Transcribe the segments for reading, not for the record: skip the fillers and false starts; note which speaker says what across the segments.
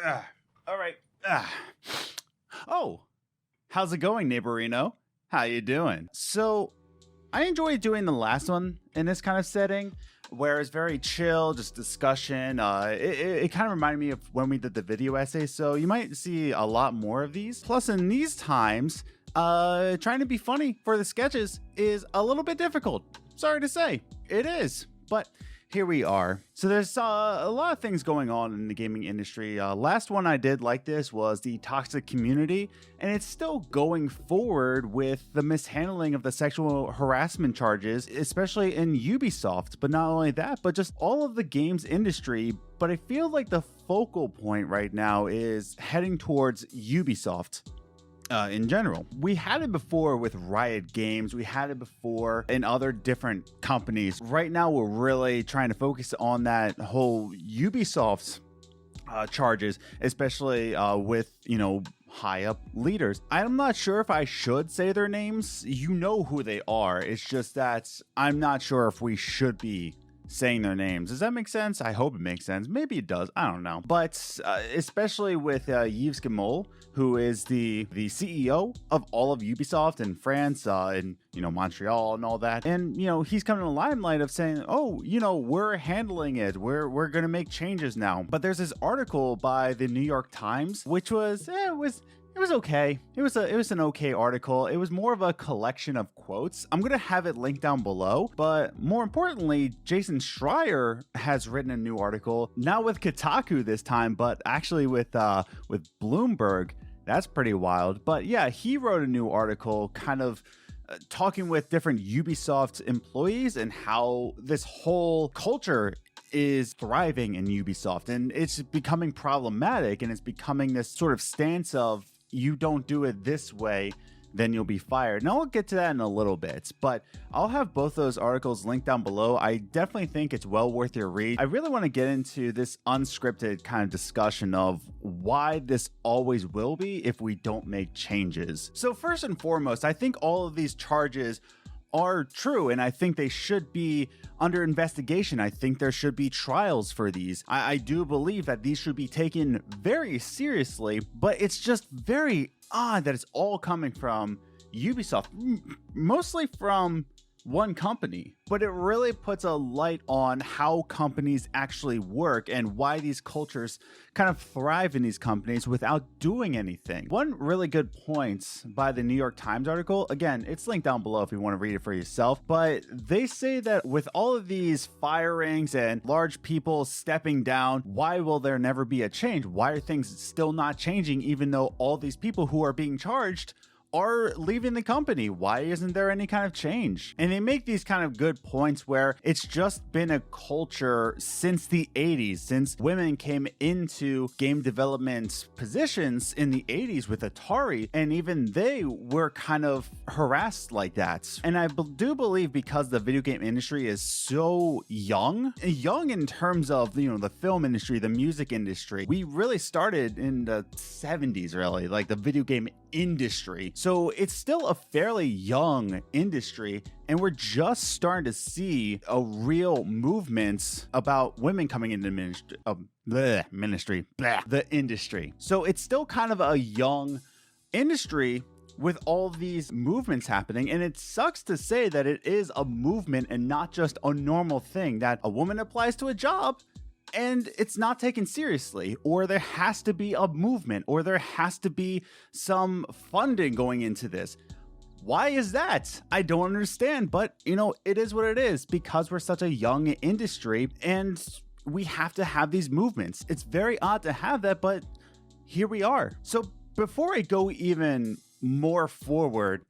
Speaker 1: All right. Oh, how's it going, neighborino? How you doing? So, I enjoyed doing the last one in this kind of setting, where it's very chill, just discussion. It kind of reminded me of when we did the video essay, so you might see a lot more of these. Plus, in these times, trying to be funny for the sketches is a little bit difficult. Sorry to say, it is, but here we are. So there's a lot of things going on in the gaming industry. Last one I did like this was the toxic community, and it's still going forward with the mishandling of the sexual harassment charges, especially in Ubisoft. But not only that, but just all of the games industry. But I feel like the focal point right now is heading towards Ubisoft. In general, we had it before with Riot Games, we had it before in other different companies. Right now we're really trying to focus on that whole Ubisoft charges, especially with high up leaders. I'm not sure if I should say their names. You know who they are. It's just that I'm not sure if we should be saying their names. Does that make sense? I hope it makes sense. Maybe it does. I don't know. But especially with Yves Guillemot, who is the CEO of all of Ubisoft in France, and Montreal and all that. And he's coming to the limelight of saying, oh, we're handling it. We're gonna make changes now. But there's this article by the New York Times, which was it was okay. It was an okay article. It was more of a collection of quotes. I'm gonna have it linked down below, but more importantly, Jason Schreier has written a new article, not with Kotaku this time, but actually with Bloomberg. That's pretty wild. But yeah, he wrote a new article kind of talking with different Ubisoft employees and how this whole culture is thriving in Ubisoft, and it's becoming problematic, and it's becoming this sort of stance of you don't do it this way, then you'll be fired. Now, I'll get to that in a little bit, but I'll have both those articles linked down below. I definitely think it's well worth your read. I really want to get into this unscripted kind of discussion of why this always will be if we don't make changes. So first and foremost, I think all of these charges are true, and I think they should be under investigation. I think there should be trials for these. I do believe that these should be taken very seriously, but it's just very odd that it's all coming from Ubisoft, mostly from one company. But it really puts a light on how companies actually work and why these cultures kind of thrive in these companies without doing anything. One really good point by the New York Times article, again, it's linked down below if you want to read it for yourself, but they say that with all of these firings and large people stepping down, why will there never be a change? Why are things still not changing even though all these people who are being charged are leaving the company? Why isn't there any kind of change? And they make these kind of good points where it's just been a culture since the 80s, since women came into game development positions in the 80s with Atari, and even they were kind of harassed like that. And I do believe because the video game industry is so young in terms of, the film industry, the music industry, we really started in the 70s, really, like the video game industry. So it's still a fairly young industry, and we're just starting to see a real movement about women coming into the industry. So it's still kind of a young industry with all these movements happening, and it sucks to say that it is a movement and not just a normal thing that a woman applies to a job and it's not taken seriously, or there has to be a movement, or there has to be some funding going into this. Why is that? I don't understand, but it is what it is because we're such a young industry and we have to have these movements. It's very odd to have that, but here we are. So before I go even more forward,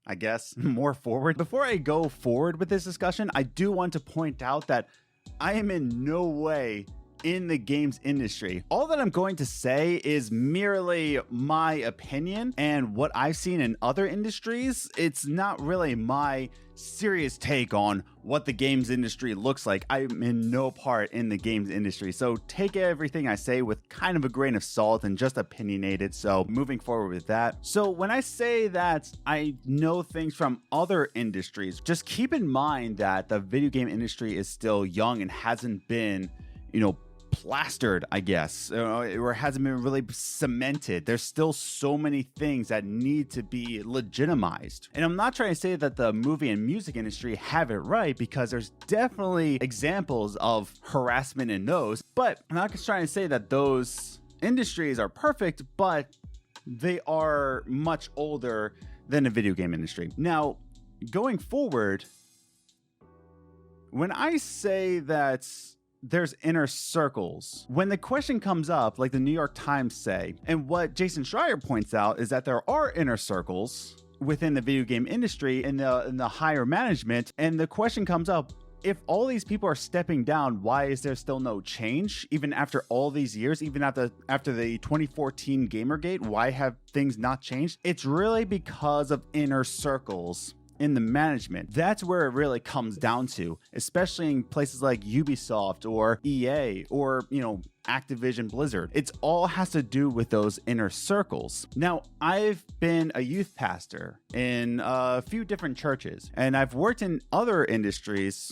Speaker 1: before I go forward with this discussion, I do want to point out that I am in no way in the games industry. All that I'm going to say is merely my opinion and what I've seen in other industries. It's not really my serious take on what the games industry looks like. I'm in no part in the games industry, so take everything I say with kind of a grain of salt and just opinionated. So moving forward with that. So when I say that I know things from other industries, just keep in mind that the video game industry is still young and hasn't been, plastered, I guess, or hasn't been really cemented. There's still so many things that need to be legitimized. And I'm not trying to say that the movie and music industry have it right, because there's definitely examples of harassment in those, but I'm not just trying to say that those industries are perfect, but they are much older than the video game industry. Now, going forward, when I say that there's inner circles, when the question comes up, like the New York Times say, and what Jason Schreier points out is that there are inner circles within the video game industry in the higher management, and the question comes up, if all these people are stepping down, why is there still no change? Even after all these years, even after the 2014 Gamergate, why have things not changed? It's really because of inner circles in the management. That's where it really comes down to, especially in places like Ubisoft or EA or, Activision Blizzard. It's all has to do with those inner circles. Now, I've been a youth pastor in a few different churches, and I've worked in other industries,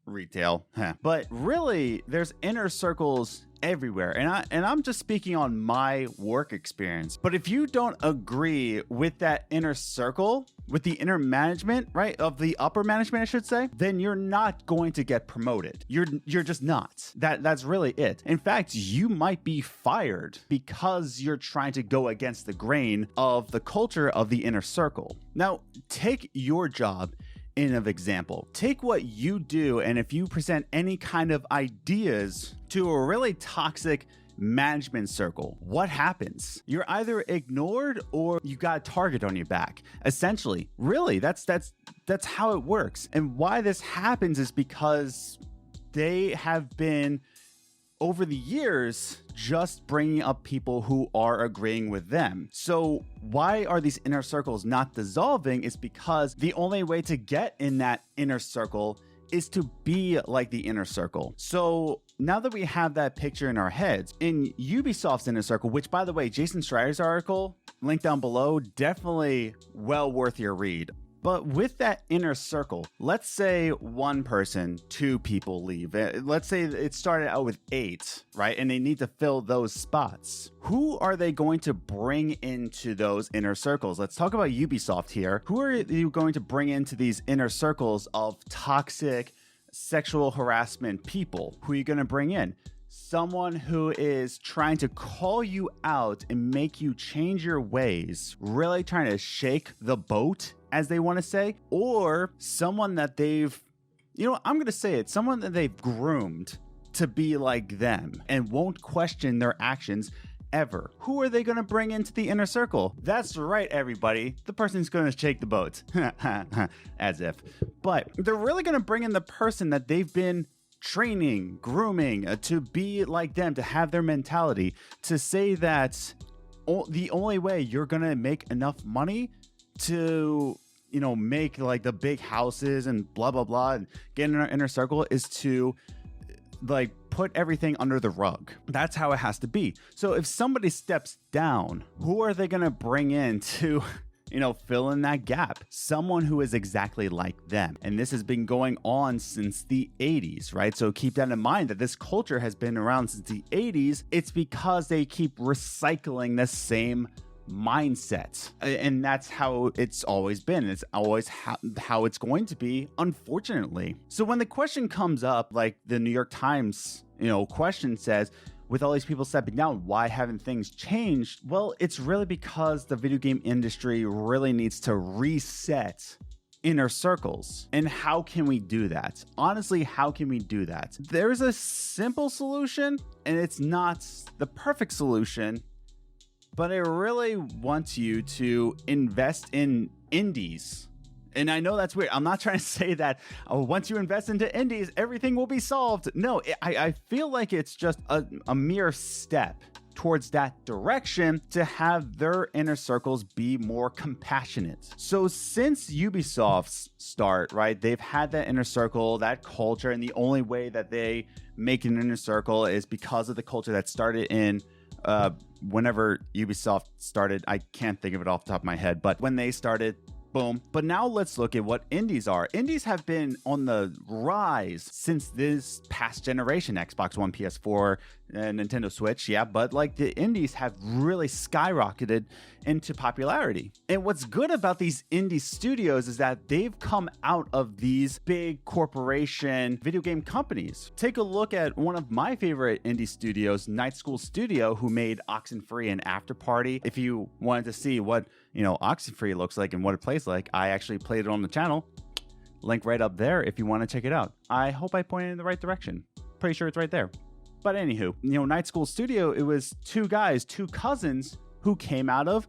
Speaker 1: retail, but really there's inner circles everywhere, and I'm just speaking on my work experience. But if you don't agree with that inner circle, with the inner management, right, of the upper management, I should say, then you're not going to get promoted. You're just not. That's really it. In fact, you might be fired because you're trying to go against the grain of the culture of the inner circle. Now, take your job in of example. Take what you do, and if you present any kind of ideas to a really toxic management circle, what happens? You're either ignored or you got a target on your back. Essentially, really, that's how it works. And why this happens is because they have been, over the years, just bringing up people who are agreeing with them. So why are these inner circles not dissolving? Is because the only way to get in that inner circle is to be like the inner circle. So now that we have that picture in our heads, in Ubisoft's inner circle, which, by the way, Jason Schreier's article, link down below, definitely well worth your read. But with that inner circle, let's say one person, two people leave. Let's say it started out with 8, right? And they need to fill those spots. Who are they going to bring into those inner circles? Let's talk about Ubisoft here. Who are you going to bring into these inner circles of toxic sexual harassment people? Who are you going to bring in? Someone who is trying to call you out and make you change your ways, really trying to shake the boat, as they want to say, or someone that they've, I'm going to say it, someone that they've groomed to be like them and won't question their actions ever. Who are they going to bring into the inner circle? That's right, everybody. The person's going to shake the boat. As if. But they're really going to bring in the person that they've been training, grooming to be like them, to have their mentality, to say that the only way you're going to make enough money to, make like the big houses and blah, blah, blah, and get in our inner circle is to like put everything under the rug. That's how it has to be. So if somebody steps down, who are they going to bring in to, fill in that gap? Someone who is exactly like them. And this has been going on since the 80s, right? So keep that in mind, that this culture has been around since the 80s. It's because they keep recycling the same mindset, and that's how it's always been. It's always how it's going to be, unfortunately. So when the question comes up, like the New York Times question says, with all these people stepping down, why haven't things changed? Well, it's really because the video game industry really needs to reset inner circles. And how can we do that? Honestly, how can we do that? There's a simple solution, and it's not the perfect solution, but I really want you to invest in indies. And I know that's weird. I'm not trying to say that once you invest into indies, everything will be solved. No, I feel like it's just a mere step towards that direction to have their inner circles be more compassionate. So since Ubisoft's start, right, they've had that inner circle, that culture, and the only way that they make an inner circle is because of the culture that started in whenever Ubisoft started. I can't think of it off the top of my head, but when they started, Boom. But now let's look at what indies are. Indies have been on the rise since this past generation, Xbox One, PS4, and Nintendo Switch. Yeah, but like the indies have really skyrocketed into popularity. And what's good about these indie studios is that they've come out of these big corporation video game companies. Take a look at one of my favorite indie studios, Night School Studio, who made Oxenfree and After Party. If you wanted to see what, Oxenfree looks like and what it plays like, I actually played it on the channel. Link right up there if you want to check it out. I hope I pointed in the right direction. Pretty sure it's right there. But anywho, Night School Studio, it was two guys, two cousins who came out of,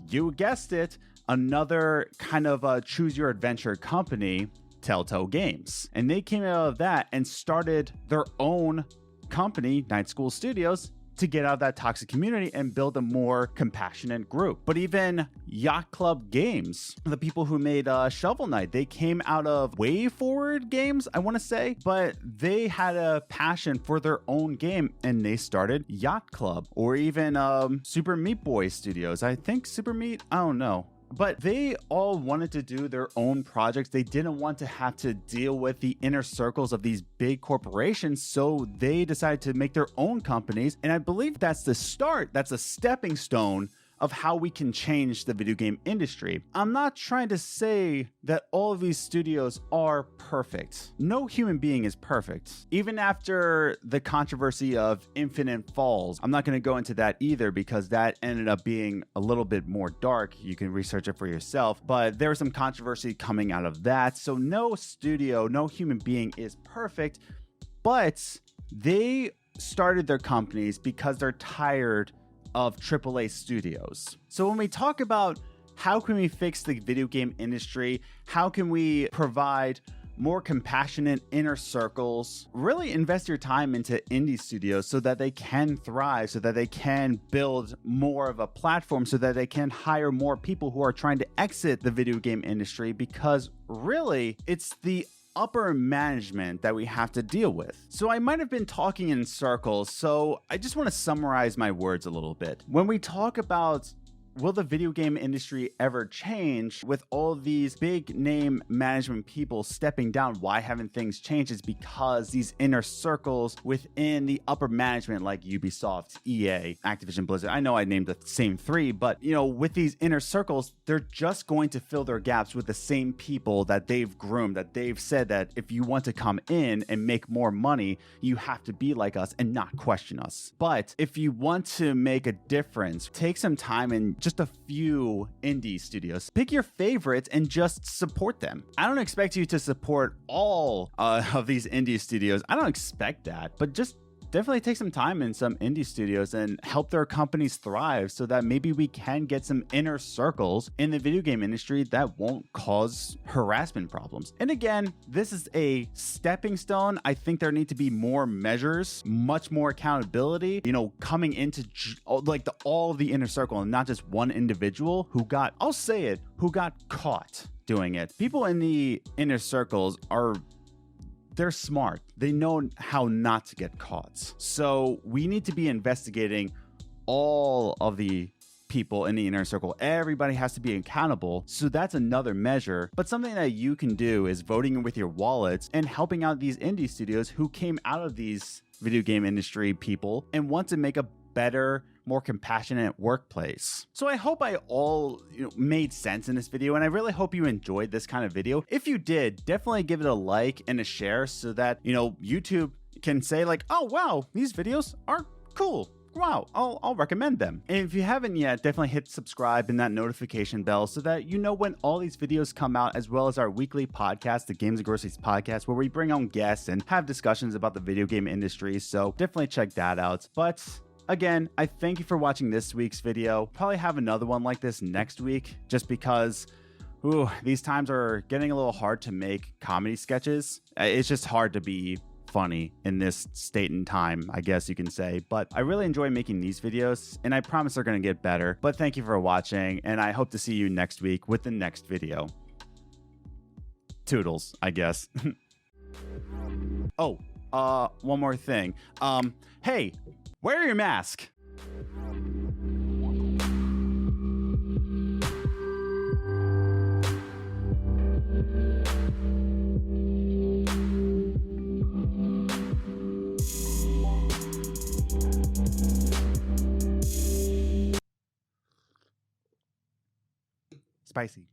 Speaker 1: you guessed it, another kind of choose your adventure company, Telltale Games. And they came out of that and started their own company, Night School Studios, to get out of that toxic community and build a more compassionate group. But even Yacht Club Games, the people who made Shovel Knight, they came out of Way Forward Games, I want to say, but they had a passion for their own game and they started Yacht Club. Or even Super Meat Boy Studios. I think Super Meat, I don't know. But they all wanted to do their own projects. They didn't want to have to deal with the inner circles of these big corporations, so they decided to make their own companies. And I believe that's the start, that's a stepping stone of how we can change the video game industry. I'm not trying to say that all of these studios are perfect. No human being is perfect. Even after the controversy of Infinite Falls, I'm not going to go into that either because that ended up being a little bit more dark. You can research it for yourself, but there was some controversy coming out of that. So no studio, no human being is perfect, but they started their companies because they're tired of AAA studios. So when we talk about how can we fix the video game industry, how can we provide more compassionate inner circles, really invest your time into indie studios so that they can thrive, so that they can build more of a platform, so that they can hire more people who are trying to exit the video game industry, because really it's the upper management that we have to deal with. So I might have been talking in circles, so I just want to summarize my words a little bit. When we talk about will the video game industry ever change with all these big name management people stepping down? Why haven't things changed? It's because these inner circles within the upper management like Ubisoft, EA, Activision Blizzard. I know I named the same three, but with these inner circles, they're just going to fill their gaps with the same people that they've groomed, that they've said that if you want to come in and make more money, you have to be like us and not question us. But if you want to make a difference, take some time and just a few indie studios. Pick your favorites and just support them. I don't expect you to support all of these indie studios. I don't expect that, but just definitely take some time in some indie studios and help their companies thrive so that maybe we can get some inner circles in the video game industry that won't cause harassment problems. And again, this is a stepping stone. I think there need to be more measures, much more accountability, coming into all of the inner circle and not just one individual who got caught doing it. People in the inner circles they're smart. They know how not to get caught. So we need to be investigating all of the people in the inner circle. Everybody has to be accountable. So that's another measure. But something that you can do is voting with your wallets and helping out these indie studios who came out of these video game industry people and want to make a better, more compassionate workplace. So I hope I all made sense in this video, and I really hope you enjoyed this kind of video. If you did, definitely give it a like and a share so that YouTube can say like, oh wow, these videos are cool. Wow, I'll recommend them. And if you haven't yet, definitely hit subscribe and that notification bell so that you know when all these videos come out, as well as our weekly podcast, the Games and Groceries podcast, where we bring on guests and have discussions about the video game industry. So definitely check that out. But again, I thank you for watching this week's video. Probably have another one like this next week, just because these times are getting a little hard to make comedy sketches. It's just hard to be funny in this state and time, I guess you can say. But I really enjoy making these videos, and I promise they're going to get better. But thank you for watching, and I hope to see you next week with the next video. Toodles, I guess. Oh, one more thing. Hey, wear your mask. Spicy.